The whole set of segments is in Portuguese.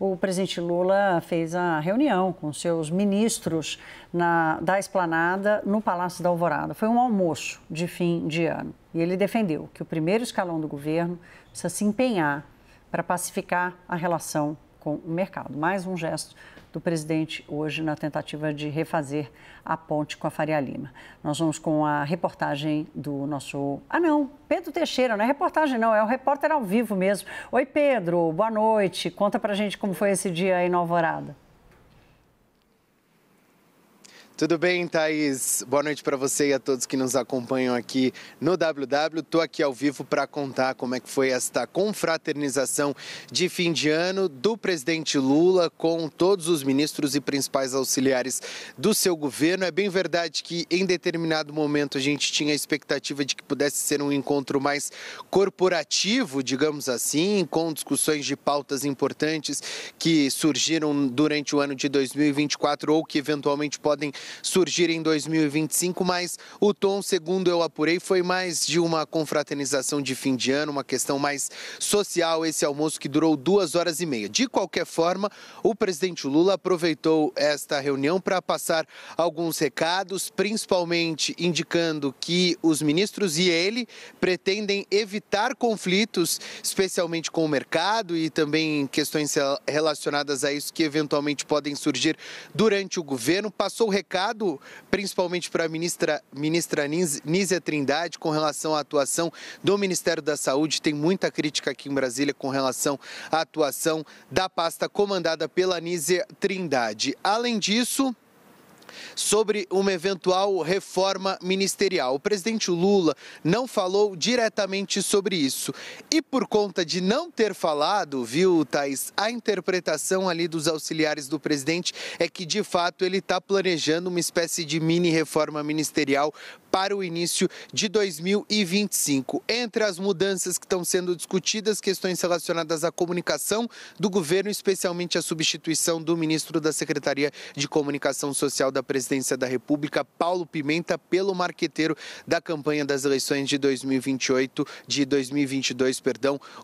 o presidente Lula fez a reunião com seus ministros da Esplanada no Palácio da Alvorada. Foi um almoço de fim de ano e ele defendeu que o primeiro escalão do governo precisa se empenhar para pacificar a relação com o mercado. Mais um gesto do presidente hoje na tentativa de refazer a ponte com a Faria Lima. Nós vamos com a reportagem do nosso... Pedro Teixeira, não é reportagem não, é o repórter ao vivo mesmo. Oi, Pedro, boa noite. Conta pra gente como foi esse dia aí na Alvorada. Tudo bem, Thaís? Boa noite para você e a todos que nos acompanham aqui no WW. Estou aqui ao vivo para contar como é que foi esta confraternização de fim de ano do presidente Lula com todos os ministros e principais auxiliares do seu governo. É bem verdade que em determinado momento a gente tinha a expectativa de que pudesse ser um encontro mais corporativo, digamos assim, com discussões de pautas importantes que surgiram durante o ano de 2024 ou que eventualmente podem surgir em 2025, mas o tom, segundo eu apurei, foi mais de uma confraternização de fim de ano, uma questão mais social, esse almoço que durou 2h30. De qualquer forma, o presidente Lula aproveitou esta reunião para passar alguns recados, principalmente indicando que os ministros e ele pretendem evitar conflitos, especialmente com o mercado e também questões relacionadas a isso que eventualmente podem surgir durante o governo. Passou o recado principalmente para a ministra Nízia Trindade com relação à atuação do Ministério da Saúde. Tem muita crítica aqui em Brasília com relação à atuação da pasta comandada pela Nízia Trindade. Além disso, sobre uma eventual reforma ministerial. O presidente Lula não falou diretamente sobre isso. E por conta de não ter falado, viu, Thaís, a interpretação ali dos auxiliares do presidente é que, de fato, ele está planejando uma espécie de mini reforma ministerial para o início de 2025. Entre as mudanças que estão sendo discutidas, questões relacionadas à comunicação do governo, especialmente a substituição do ministro da Secretaria de Comunicação Social da Presidência da República, Paulo Pimenta, pelo marqueteiro da campanha das eleições de 2022,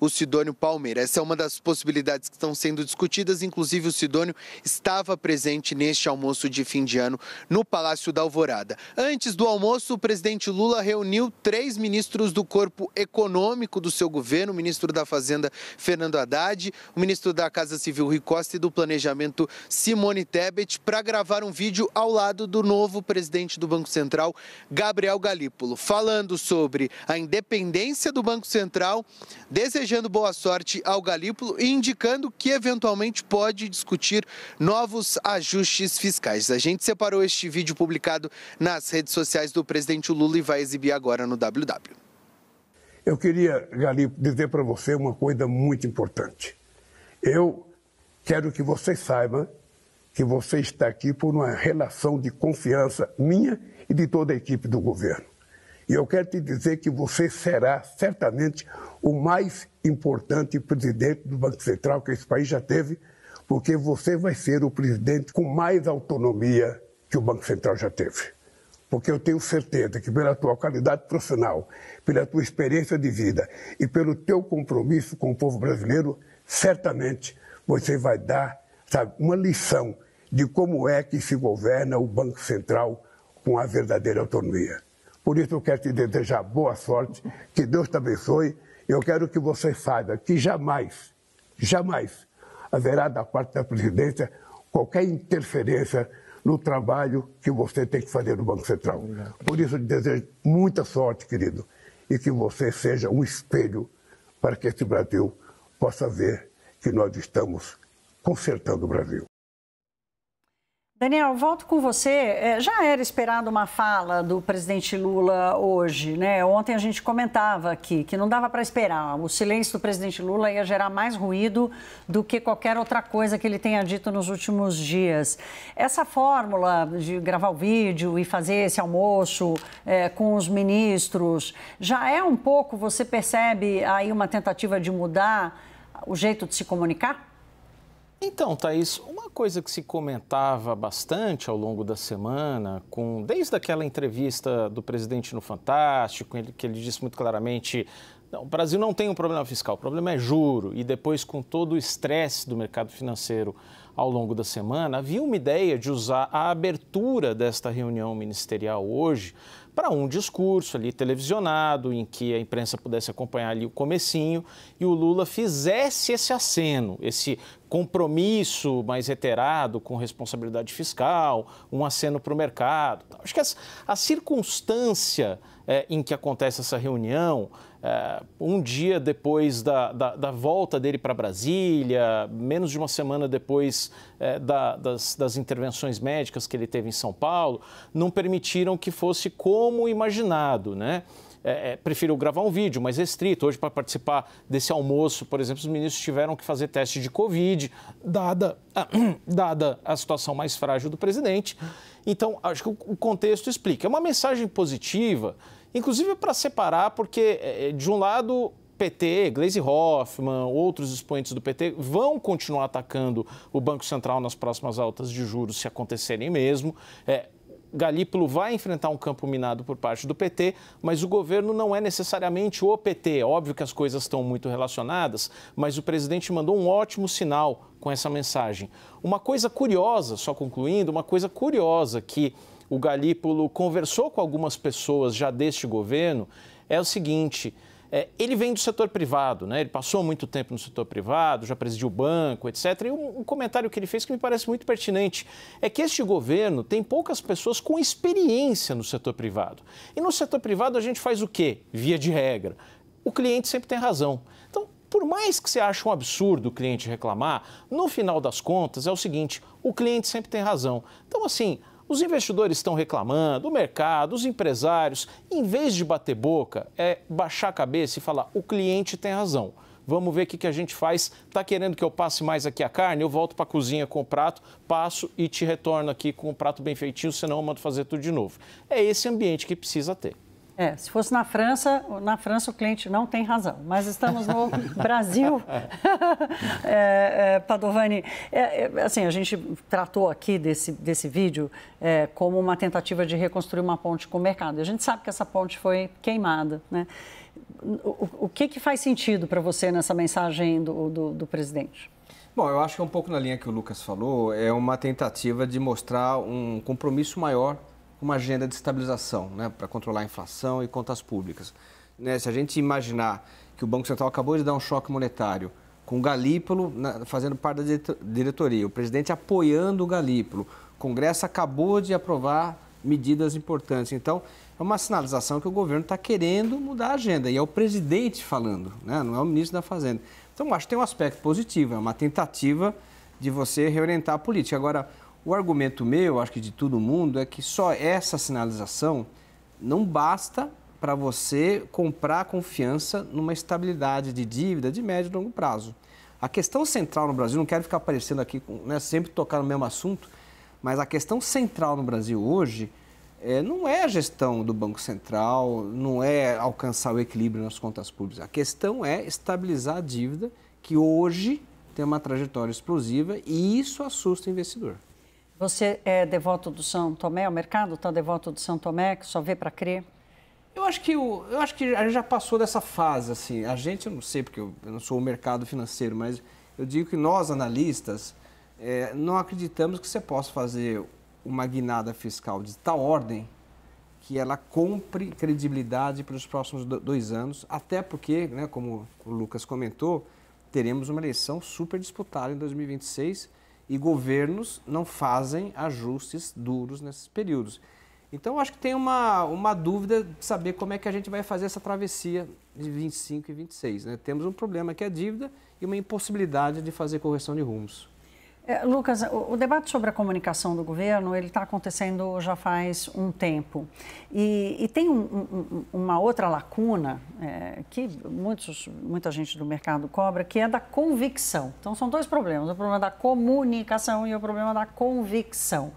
o Sidônio Palmeira. Essa é uma das possibilidades que estão sendo discutidas, inclusive o Sidônio estava presente neste almoço de fim de ano no Palácio da Alvorada. Antes do almoço, o presidente Lula reuniu 3 ministros do corpo econômico do seu governo, o ministro da Fazenda, Fernando Haddad, o ministro da Casa Civil, Rui Costa, e do Planejamento, Simone Tebet, para gravar um vídeo ao lado do novo presidente do Banco Central, Gabriel Galípolo, falando sobre a independência do Banco Central, desejando boa sorte ao Galípolo e indicando que eventualmente pode discutir novos ajustes fiscais. A gente separou este vídeo publicado nas redes sociais do presidente Lula e vai exibir agora no WW. Eu queria, Galípolo, dizer para você uma coisa muito importante. Eu quero que você saiba que você está aqui por uma relação de confiança minha e de toda a equipe do governo. E eu quero te dizer que você será certamente o mais importante presidente do Banco Central que esse país já teve, porque você vai ser o presidente com mais autonomia que o Banco Central já teve. Porque eu tenho certeza que pela tua qualidade profissional, pela tua experiência de vida e pelo teu compromisso com o povo brasileiro, certamente você vai dar, sabe, uma lição de como é que se governa o Banco Central com a verdadeira autonomia. Por isso eu quero te desejar boa sorte, que Deus te abençoe. Eu quero que você saiba que jamais haverá da parte da presidência qualquer interferência no trabalho que você tem que fazer no Banco Central. Por isso eu te desejo muita sorte, querido, e que você seja um espelho para que esse Brasil possa ver que nós estamos consertando o Brasil. Daniel, volto com você. Já era esperado uma fala do presidente Lula hoje, né? Ontem a gente comentava aqui que não dava para esperar. O silêncio do presidente Lula ia gerar mais ruído do que qualquer outra coisa que ele tenha dito nos últimos dias. Essa fórmula de gravar o vídeo e fazer esse almoço com os ministros, já é um pouco, você percebe aí uma tentativa de mudar o jeito de se comunicar? Então, Thaís, uma coisa que se comentava bastante ao longo da semana, desde aquela entrevista do presidente no Fantástico, que ele disse muito claramente Não, o Brasil não tem um problema fiscal, o problema é juro. E depois, com todo o estresse do mercado financeiro ao longo da semana, havia uma ideia de usar a abertura desta reunião ministerial hoje para um discurso ali televisionado, em que a imprensa pudesse acompanhar ali o comecinho e o Lula fizesse esse aceno, esse compromisso mais reiterado com responsabilidade fiscal, um aceno para o mercado. Acho que a circunstância em que acontece essa reunião, um dia depois da volta dele para Brasília, menos de uma semana depois das intervenções médicas que ele teve em São Paulo, não permitiram que fosse como imaginado, né? Prefiro gravar um vídeo mais restrito. Hoje, para participar desse almoço, por exemplo, os ministros tiveram que fazer teste de Covid, dada a situação mais frágil do presidente. Então, acho que o contexto explica. É uma mensagem positiva, inclusive para separar, porque, de um lado, PT, Gleisi Hoffmann, outros expoentes do PT vão continuar atacando o Banco Central nas próximas altas de juros, se acontecerem mesmo. Galípolo vai enfrentar um campo minado por parte do PT, mas o governo não é necessariamente o PT. É óbvio que as coisas estão muito relacionadas, mas o presidente mandou um ótimo sinal com essa mensagem. Uma coisa curiosa, só concluindo, uma coisa curiosa que o Galípolo conversou com algumas pessoas já deste governo é o seguinte: ele vem do setor privado, né? Ele passou muito tempo no setor privado, já presidiu o banco, etc. E um comentário que ele fez que me parece muito pertinente é que este governo tem poucas pessoas com experiência no setor privado. E no setor privado a gente faz o quê? Via de regra. O cliente sempre tem razão. Então, por mais que você ache um absurdo o cliente reclamar, no final das contas é o seguinte: o cliente sempre tem razão. Então, assim, os investidores estão reclamando, o mercado, os empresários, em vez de bater boca, baixar a cabeça e falar: o cliente tem razão. Vamos ver o que a gente faz. Está querendo que eu passe mais aqui a carne? Eu volto para a cozinha com o prato, passo e te retorno aqui com o prato bem feitinho, senão eu mando fazer tudo de novo. É esse ambiente que precisa ter. Se fosse na França o cliente não tem razão, mas estamos no Brasil. Padovani, assim, a gente tratou aqui desse vídeo como uma tentativa de reconstruir uma ponte com o mercado. A gente sabe que essa ponte foi queimada, né? O que faz sentido para você nessa mensagem do presidente? Bom, eu acho que é um pouco na linha que o Lucas falou, é uma tentativa de mostrar um compromisso maior, uma agenda de estabilização, né, para controlar a inflação e contas públicas. Né, se a gente imaginar que o Banco Central acabou de dar um choque monetário, com o Galípolo fazendo parte da diretoria, o presidente apoiando o Galípolo, o Congresso acabou de aprovar medidas importantes. Então, é uma sinalização que o governo está querendo mudar a agenda, e é o presidente falando, né, não é o ministro da Fazenda. Então, acho que tem um aspecto positivo, é uma tentativa de você reorientar a política. Agora, o argumento meu, acho que de todo mundo, é que só essa sinalização não basta para você comprar confiança numa estabilidade de dívida de médio e longo prazo. A questão central no Brasil, não quero ficar aparecendo aqui, né, sempre tocar no mesmo assunto, mas a questão central no Brasil hoje não é a gestão do Banco Central, não é alcançar o equilíbrio nas contas públicas. A questão é estabilizar a dívida, que hoje tem uma trajetória explosiva, e isso assusta o investidor. Você é devoto do São Tomé? O mercado está devoto do São Tomé, que só vê para crer? Eu acho que a gente já passou dessa fase, assim. A gente, eu não sei, porque eu não sou o mercado financeiro, mas eu digo que nós, analistas, não acreditamos que você possa fazer uma guinada fiscal de tal ordem que ela compre credibilidade para os próximos 2 anos, até porque, né, como o Lucas comentou, teremos uma eleição super disputada em 2026, e governos não fazem ajustes duros nesses períodos. Então, acho que tem uma dúvida de saber como é que a gente vai fazer essa travessia de 25 e 26. Né? Temos um problema que é a dívida e uma impossibilidade de fazer correção de rumos. Lucas, o debate sobre a comunicação do governo, ele está acontecendo já faz um tempo. E tem uma outra lacuna que muita gente do mercado cobra, que é da convicção. Então, são 2 problemas, o problema da comunicação e o problema da convicção.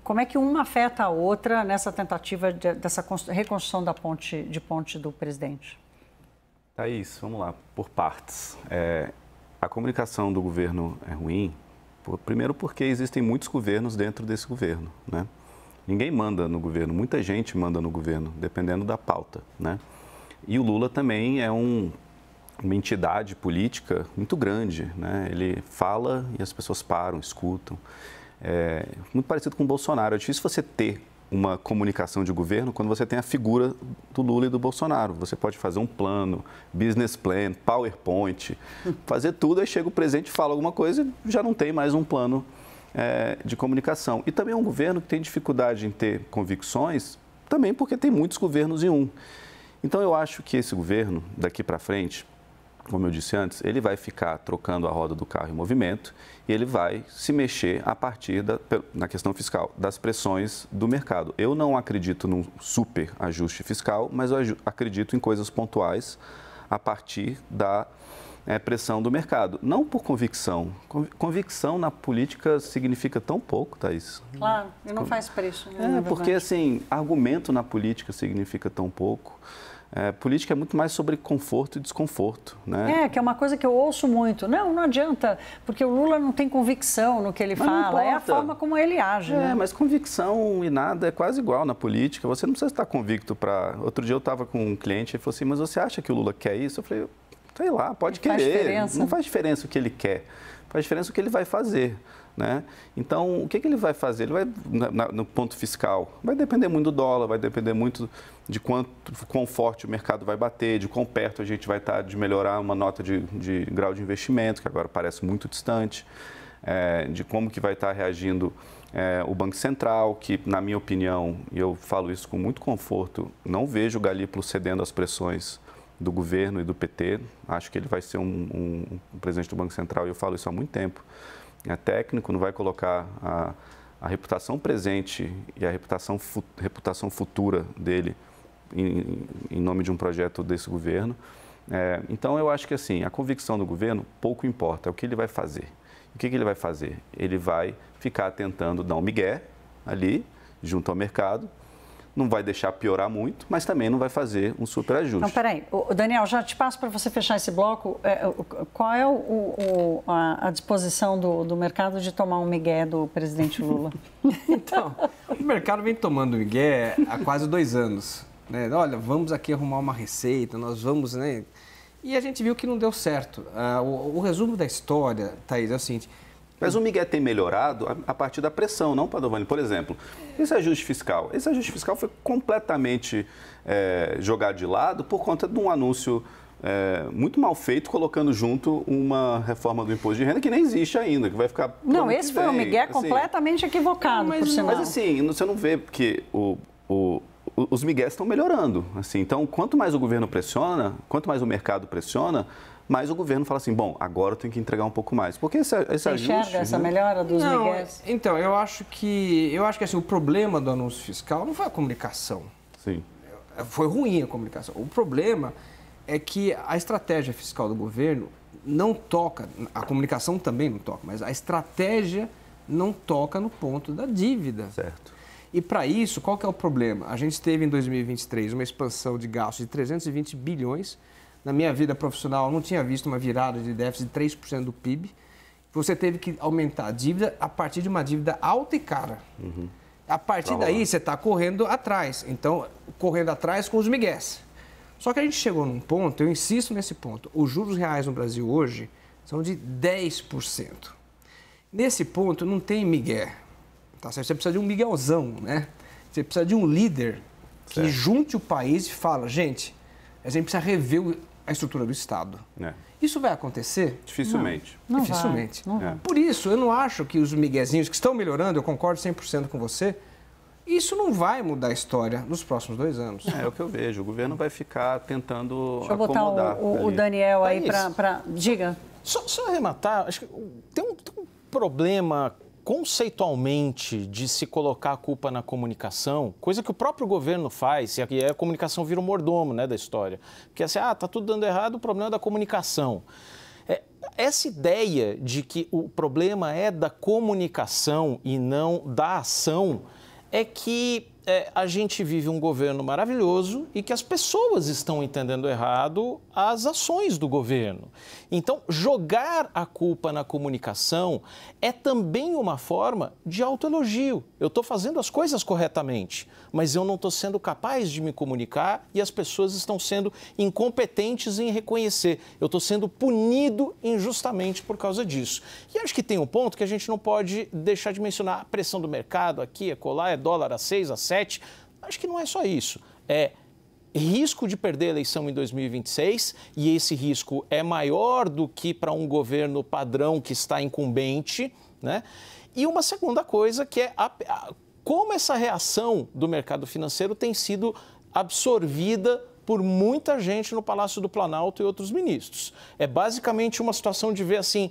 Como é que uma afeta a outra nessa tentativa dessa reconstrução da ponte do presidente? Thaís, vamos lá, por partes. A comunicação do governo é ruim, primeiro porque existem muitos governos dentro desse governo, né? Ninguém manda no governo, muita gente manda no governo, dependendo da pauta, né? E o Lula também é uma entidade política muito grande, né? Ele fala e as pessoas param, escutam. É muito parecido com o Bolsonaro. É difícil você ter uma comunicação de governo quando você tem a figura do Lula e do Bolsonaro. Você pode fazer um plano, business plan, PowerPoint, fazer tudo, aí chega o presidente, fala alguma coisa e já não tem mais um plano de comunicação. E também é um governo que tem dificuldade em ter convicções, também porque tem muitos governos em um. Então eu acho que esse governo, daqui para frente, como eu disse antes, ele vai ficar trocando a roda do carro em movimento e ele vai se mexer a partir, na questão fiscal, das pressões do mercado. Eu não acredito num super ajuste fiscal, mas eu acredito em coisas pontuais a partir da pressão do mercado. Não por convicção. Convicção na política significa tão pouco, Thaís. Claro, e não faz preço. Porque, assim, argumento na política significa tão pouco. Política é muito mais sobre conforto e desconforto, né? Que é uma coisa que eu ouço muito. Não adianta, porque o Lula não tem convicção no que ele fala, é a forma como ele age, né? Mas convicção e nada é quase igual na política. Você não precisa estar convicto para... Outro dia eu estava com um cliente e falou assim, mas você acha que o Lula quer isso? Eu falei, sei lá, pode querer. Faz diferença. Não faz diferença o que ele quer, faz diferença o que ele vai fazer. Né? Então, o que ele vai fazer? Ele vai, no ponto fiscal, vai depender muito do dólar, vai depender muito de quão forte o mercado vai bater, de quão perto a gente vai estar de melhorar uma nota de grau de investimento, que agora parece muito distante, de como que vai estar reagindo o Banco Central, que, na minha opinião, e eu falo isso com muito conforto, não vejo o Galípolo cedendo às pressões do governo e do PT. Acho que ele vai ser um presidente do Banco Central, e eu falo isso há muito tempo. É técnico, não vai colocar a reputação presente e a reputação futura dele em nome de um projeto desse governo. Então, eu acho que assim, a convicção do governo pouco importa, é o que ele vai fazer. O que ele vai fazer? Ele vai ficar tentando dar um migué ali, junto ao mercado, não vai deixar piorar muito, mas também não vai fazer um super ajuste. Não, peraí. Daniel, já te passo para você fechar esse bloco. Qual é a disposição do mercado de tomar um migué do presidente Lula? Então, o mercado vem tomando migué há quase 2 anos. Né? Olha, vamos aqui arrumar uma receita, nós vamos... Né? E a gente viu que não deu certo. O resumo da história, Thaís, é o seguinte... Mas o migué tem melhorado a partir da pressão, não, Padovani? Por exemplo, esse ajuste fiscal foi completamente jogado de lado por conta de um anúncio muito mal feito, colocando junto uma reforma do imposto de renda que nem existe ainda, que vai ficar... Não, esse foi um migué completamente equivocado, por sinal. Mas assim, você não vê porque os migués estão melhorando. Assim, então, quanto mais o governo pressiona, quanto mais o mercado pressiona, mas o governo fala assim, bom, agora eu tenho que entregar um pouco mais. Porque esse ajuste... enxerga essa melhora dos migués? Então, eu acho que assim, o problema do anúncio fiscal não foi a comunicação. Sim. Foi ruim a comunicação. O problema é que a estratégia fiscal do governo não toca, a comunicação também não toca, mas a estratégia não toca no ponto da dívida. Certo. E para isso, qual que é o problema? A gente teve em 2023 uma expansão de gastos de 320 bilhões. Na minha vida profissional, eu não tinha visto uma virada de déficit de 3% do PIB. Você teve que aumentar a dívida a partir de uma dívida alta e cara. Uhum. A partir daí, você está correndo atrás. Então, correndo atrás com os migués. Só que a gente chegou num ponto, eu insisto nesse ponto, os juros reais no Brasil hoje são de 10%. Nesse ponto, não tem migué. Tá? Você precisa de um miguelzão, né? Você precisa de um líder que junte o país e fala, gente, a gente precisa rever a estrutura do Estado. Isso vai acontecer? Dificilmente. Não Dificilmente. Vai. Por isso, eu não acho que os miguezinhos que estão melhorando, eu concordo 100% com você, isso não vai mudar a história nos próximos 2 anos. É o que eu vejo. O governo vai ficar tentando Deixa eu botar o Daniel aí para... Diga. Só arrematar, acho que tem um problema conceitualmente de se colocar a culpa na comunicação, coisa que o próprio governo faz, e a comunicação vira o mordomo, né, da história. Porque assim, tá tudo dando errado, o problema é da comunicação. Essa ideia de que o problema é da comunicação e não da ação é que a gente vive um governo maravilhoso e que as pessoas estão entendendo errado as ações do governo. Então, jogar a culpa na comunicação é também uma forma de autoelogio. Eu estou fazendo as coisas corretamente, mas eu não estou sendo capaz de me comunicar e as pessoas estão sendo incompetentes em reconhecer. Eu estou sendo punido injustamente por causa disso. E acho que tem um ponto que a gente não pode deixar de mencionar. A pressão do mercado aqui, acolá, é dólar a 6, a 7. Acho que não é só isso. É risco de perder a eleição em 2026 e esse risco é maior do que para um governo padrão que está incumbente, né? E uma segunda coisa que é como essa reação do mercado financeiro tem sido absorvida por muita gente no Palácio do Planalto e outros ministros. É basicamente uma situação de ver assim,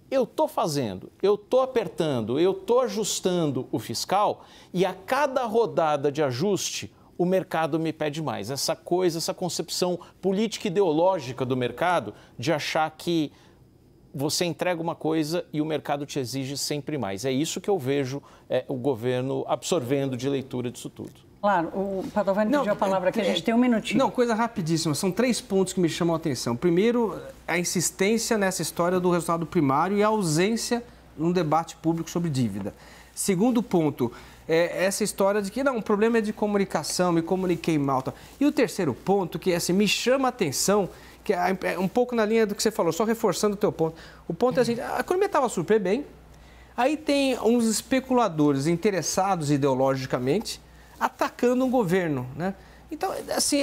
eu estou fazendo, eu estou apertando, eu estou ajustando o fiscal e a cada rodada de ajuste o mercado me pede mais. Essa coisa, essa concepção política ideológica do mercado de achar que você entrega uma coisa e o mercado te exige sempre mais. É isso que eu vejo o governo absorvendo de leitura disso tudo. Claro, o Padovani pediu a palavra aqui, a gente tem um minutinho. Não, coisa rapidíssima, são 3 pontos que me chamam a atenção. Primeiro, a insistência nessa história do resultado primário e a ausência num debate público sobre dívida. Segundo ponto, essa história de que não, o problema é de comunicação, me comuniquei mal. Tá. E o terceiro ponto, que assim, me chama a atenção, que é um pouco na linha do que você falou, só reforçando o teu ponto. O ponto é assim, a economia estava super bem, aí tem uns especuladores interessados ideologicamente atacando um governo, né? Então, assim,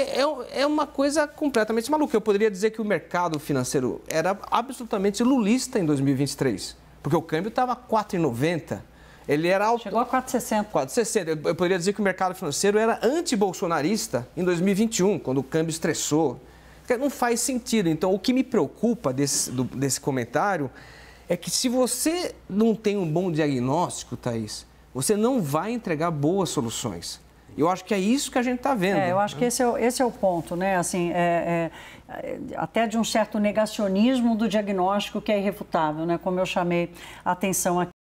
é uma coisa completamente maluca. Eu poderia dizer que o mercado financeiro era absolutamente lulista em 2023, porque o câmbio estava 4,90. Ele era alto. Chegou a 4,60. 4,60. Eu poderia dizer que o mercado financeiro era anti-bolsonarista em 2021, quando o câmbio estressou. Não faz sentido. Então, o que me preocupa desse comentário é que se você não tem um bom diagnóstico, Thaís, você não vai entregar boas soluções. Eu acho que é isso que a gente está vendo. Eu acho que esse é o ponto, né? Assim, até de um certo negacionismo do diagnóstico que é irrefutável, né? Como eu chamei a atenção aqui.